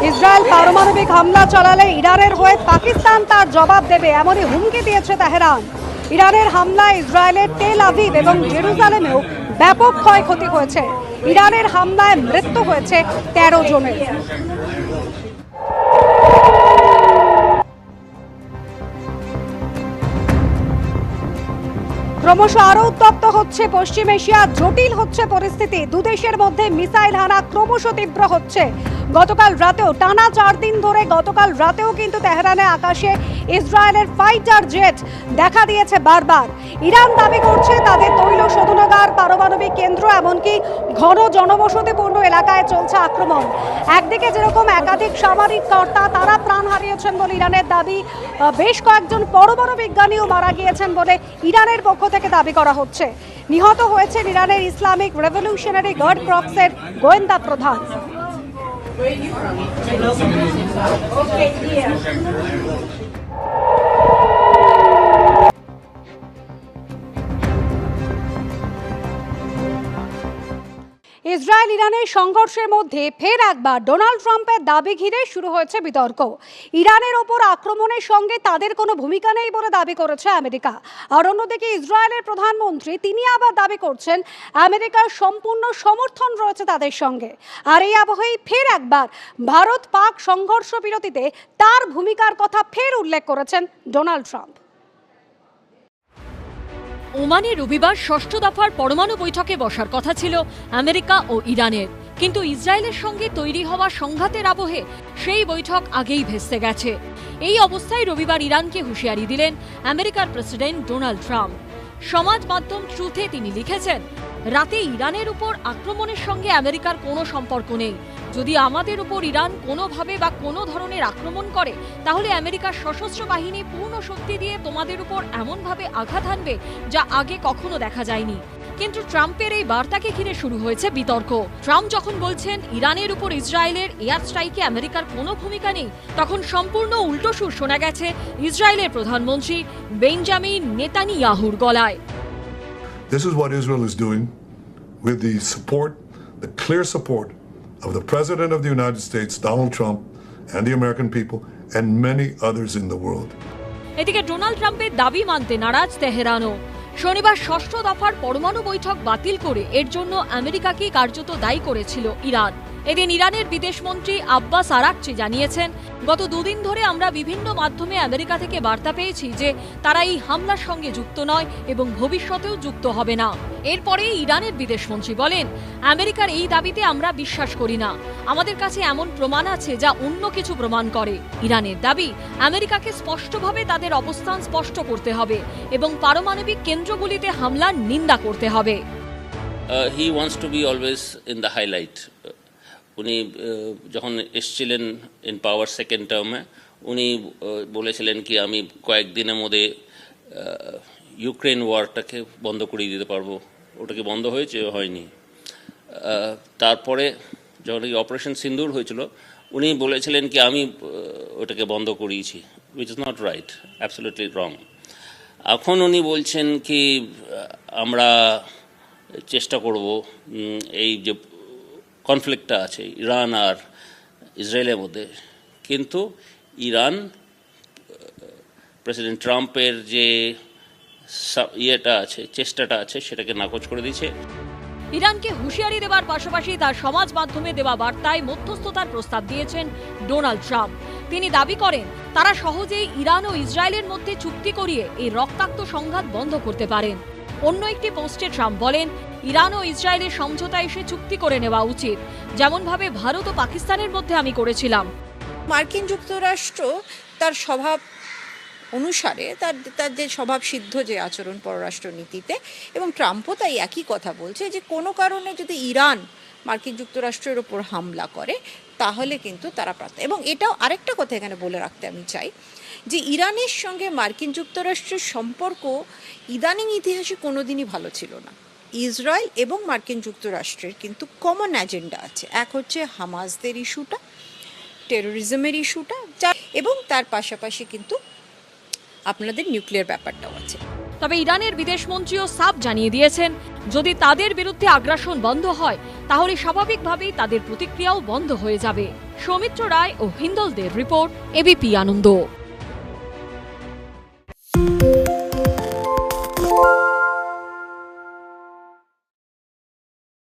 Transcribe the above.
Israel পারমাণবিক হামলা চালালে ইরানের হয়ে পাকিস্তান তার জবাব দেবে, এমনই হুমকি দিয়েছে তেহরান। ইরানের হামলায় ইসরায়েলের তেল আভিভ এবং জেরুজালেমেও ব্যাপক ক্ষয়ক্ষতি হয়েছে। ইরানের হামলায় মৃত্যু হয়েছে 13 জনের। ক্রমশ আরো উত্তপ্ত হচ্ছে পশ্চিম এশিয়া, জটিল হচ্ছে পরিস্থিতি। দুদেশের মধ্যে মিসাইল হানা ক্রমশ তীব্র হচ্ছে। গতকাল রাতেও টানা 4 দিন ধরে গতকাল রাতেও কিন্তু তেহরানের আকাশে ইসরায়েলের ফাইটার জেট দেখা দিয়েছে বারবার। ইরান দাবি করছে তাদের তৈল শোধনাগার, পারমাণবিক কেন্দ্র, এমনকি ঘন জনবসতিপূর্ণ এলাকায় চলছে আক্রমণ। একদিকে যেরকম একাধিক সামরিক কর্তা তারা প্রাণ হারিয়েছেন বলে ইরানের দাবি, বেশ কয়েকজন পরমাণু বিজ্ঞানীও মারা গিয়েছেন বলে ইরানের পক্ষ থেকে দাবি করা হচ্ছে। নিহত হয়েছেন ইরানের ইসলামিক রেভলিউশনারি গার্ড কর্পসের গোয়েন্দা প্রধান। ইসরায়েল ইরানের সংঘর্ষের মধ্যে ফের একবার ডোনাল্ড ট্রাম্পের দাবি ঘিরে শুরু হয়েছে বিতর্ক। ইরানের ওপর আক্রমণের সঙ্গে তাদের কোনো ভূমিকা নেই বলে দাবি করেছে আমেরিকা। আর অন্যদিকে ইসরায়েলের প্রধানমন্ত্রী তিনি আবার দাবি করছেন আমেরিকার সম্পূর্ণ সমর্থন রয়েছে তাদের সঙ্গে। আর এই আবহেই ফের একবার ভারত পাক সংঘর্ষ বিরতিতে তার ভূমিকার কথা ফের উল্লেখ করেছেন ডোনাল্ড ট্রাম্প। ওমানে রবিবার ৬ষ্ঠ দফার পরমাণু বৈঠকে বসার কথা ছিল আমেরিকা ও ইরানের, কিন্তু ইসরায়েলের সঙ্গে তৈরি হওয়া সংঘাতের আবহে সেই বৈঠক আগেই ভেস্তে গেছে। এই অবস্থায় রবিবার ইরানকে হুঁশিয়ারি দিলেন আমেরিকার প্রেসিডেন্ট ডোনাল্ড ট্রাম্প। সমাজ মাধ্যম ট্রুথে তিনি লিখেছেন, রাতে ইরানের উপর আক্রমণের সঙ্গে আমেরিকার কোনো সম্পর্ক নেই। যদি আমাদের উপর ইরান কোনোভাবে বা কোনো ধরনের আক্রমণ করে, তাহলে আমেরিকার সশস্ত্র বাহিনী পূর্ণ শক্তি দিয়ে তোমাদের উপর এমনভাবে আঘাত হানবে যা আগে কখনো দেখা যায়নি। কিন্তু ট্রাম্পের এই বার্তাকে ঘিরে শুরু হয়েছে বিতর্ক। ট্রাম্প যখন বলছেন ইরানের উপর ইসরায়েলের এয়ার স্ট্রাইকে আমেরিকার কোনো ভূমিকা নেই, তখন সম্পূর্ণ উল্টো সুর শোনা গেছে ইসরায়েলের প্রধানমন্ত্রী বেঞ্জামিন নেতানিয়াহুর গলায়। This is what Israel is doing with the support, the clear support of the President of the United States, Donald Trump, and the American people, and many others in the world. এদিকে Donald ট্রাম্পের দাবি মানতে নারাজ তেহরানও। শনিবার ৬ষ্ঠ দফার পরমাণু বৈঠক বাতিল করে এর জন্য আমেরিকাকে কার্যত দায়ী করেছিল ইরান। এদিন ইরানের বিদেশমন্ত্রী আব্বাস আরাকচি জানিয়েছেন, গত 2 দিন ধরে আমরা বিভিন্ন মাধ্যমে আমেরিকা থেকে বার্তা পেয়েছি যে তারা এই হামলার সঙ্গে যুক্ত নয় এবং ভবিষ্যতেও যুক্ত হবে না। এরপরে ইরানের বিদেশমন্ত্রী বলেন, আমেরিকার এই দাবিতে আমরা বিশ্বাস করি না। আমাদের কাছে এমন প্রমাণ আছে যা অন্য কিছু প্রমাণ করে। ইরানের দাবি, আমেরিকাকে স্পষ্টভাবে তাদের অবস্থান স্পষ্ট করতে হবে এবং পারমাণবিক কেন্দ্রগুলিতে হামলার নিন্দা করতে হবে। He wants to be always in the highlight. উনি যখন এসেছিলেন ইন পাওয়ার সেকেন্ড টার্মে, উনি বলেছিলেন কি আমি কয়েকদিনের মধ্যে ইউক্রেন ওয়ারটাকে বন্ধ করে দিতে পারবো। ওটা কি বন্ধ হয়েছে? হয়নি। তারপরে যখন এই অপারেশন সিন্দুর হয়েছিল, উনি বলেছিলেন কি আমি ওটাকে বন্ধ করিয়েছি, which is not right, absolutely রং। এখন উনি বলছেন কি আমরা চেষ্টা করব এই যে কনফ্লিক্টটা আছে ইরান আর ইসরায়েলের মধ্যে, কিন্তু ইরান প্রেসিডেন্ট ট্রাম্পের যে ইয়েটা আছে, চেষ্টাটা আছে, সেটাকে নাকচ করে দিয়েছে। ইরানকে হুঁশিয়ারি দেওয়ার পাশাপাশি তার সমাজ মাধ্যমে দেওয়া বার্তায় মধ্যস্থতার প্রস্তাব দিয়েছেন ডোনাল্ড ট্রাম্প। তিনি দাবি করেন তারা সহজেই ইরান ও ইসরায়েলের মধ্যে চুক্তি করিয়ে এই রক্তাক্ত সংঘাত বন্ধ করতে পারেন। অন্য একটি পোস্টে ট্রাম্প বলেন, ইরান ও ইসরায়েলের সমঝোতা এসে চুক্তি করে নেওয়া উচিত, যেমনভাবে ভারত ও পাকিস্তানের মধ্যে আমি করেছিলাম। মার্কিন যুক্তরাষ্ট্র তার স্বভাব অনুসারে তার যে স্বভাব সিদ্ধ যে আচরণ পররাষ্ট্রনীতিতে, এবং ট্রাম্পও তাই একই কথা বলছে যে কোনো কারণে যদি ইরান মার্কিন যুক্তরাষ্ট্রের ওপর হামলা করে তাহলে কিন্তু তারা এবং এটাও আরেকটা কথা এখানে বলে রাখতে আমি চাই যে ইরানের সঙ্গে মার্কিন যুক্তরাষ্ট্রের সম্পর্ক ইদানিং ইতিহাসে কোনোদিনই ভালো ছিল না। ইসরায়েল এবং মার্কিন যুক্তরাষ্ট্রের কিন্তু কমন এজেন্ডা আছে। এক হচ্ছে হামাসদের ইস্যুটা, টেরোরিজমের ইস্যুটা, এবং তার পাশাপাশি কিন্তু আপনাদের নিউক্লিয়ার ব্যাপারটাও আছে। তবে ইরানের বিদেশমন্ত্রীও সাফ জানিয়ে দিয়েছেন, যদি তাদের বিরুদ্ধে আগ্রাসন বন্ধ হয় তাহলে স্বাভাবিকভাবেই তাদের প্রতিক্রিয়াও বন্ধ হয়ে যাবে। সৌমিত্র রায় ও হিন্দলদের রিপোর্ট, এবিপি আনন্দ।